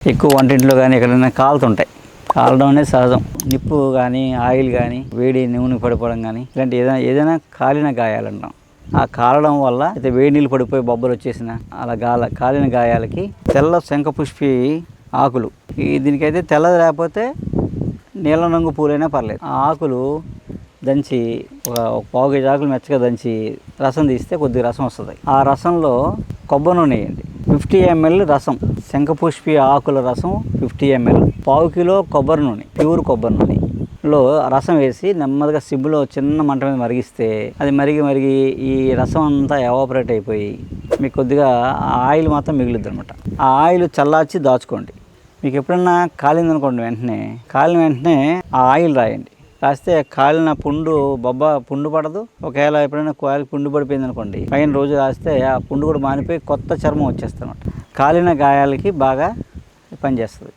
ఎక్కువ వంటింట్లో కానీ ఎక్కడైనా కాలుతుంటాయి. కాలడం అనేది సహజం. నిప్పు కానీ ఆయిల్ కానీ వేడి నూనె పడిపోవడం కానీ ఇలాంటి ఏదైనా కాలిన గాయాలంటాం. ఆ కాలడం వల్ల అయితే వేడి నీళ్ళు పడిపోయి బొబ్బలు వచ్చేసిన అలా కాలిన గాయాలకి తెల్ల శంఖపుష్పి ఆకులు, దీనికైతే తెల్లది లేకపోతే నీలం రంగు పూలైనా పర్లేదు. ఆ ఆకులు దంచి ఒక పావు కేజీ ఆకులు మెచ్చగా దంచి రసం తీస్తే కొద్దిగా రసం వస్తుంది. ఆ రసంలో కొబ్బరి నూనె వేయండి. 50 ml రసం, శంఖపుష్పి ఆకుల రసం 50 ml, పావు కిలో కొబ్బరి నూనె, ప్యూర్ కొబ్బరి నూనెలో రసం వేసి నెమ్మదిగా సిమ్లో చిన్న మంట మీద మరిగిస్తే అది మరిగి ఈ రసం అంతా ఎవాపరేట్ అయిపోయి మీకు కొద్దిగా ఆయిల్ మాత్రం మిగులుద్ది అనమాట. ఆ ఆయిల్ చల్లార్చి దాచుకోండి. మీకు ఎప్పుడన్నా కాలిందనుకోండి, కాలిన వెంటనే ఆ ఆయిల్ రాయండి. రాస్తే కాలిన పుండు పడదు. ఒకవేళ ఎప్పుడైనా పుండు పడిపోయింది అనుకోండి, పైన రోజు రాస్తే ఆ పుండు కూడా మానిపోయి కొత్త చర్మం వచ్చేస్తుంది అనమాట. కాలిన గాయాలకి బాగా పనిచేస్తుంది.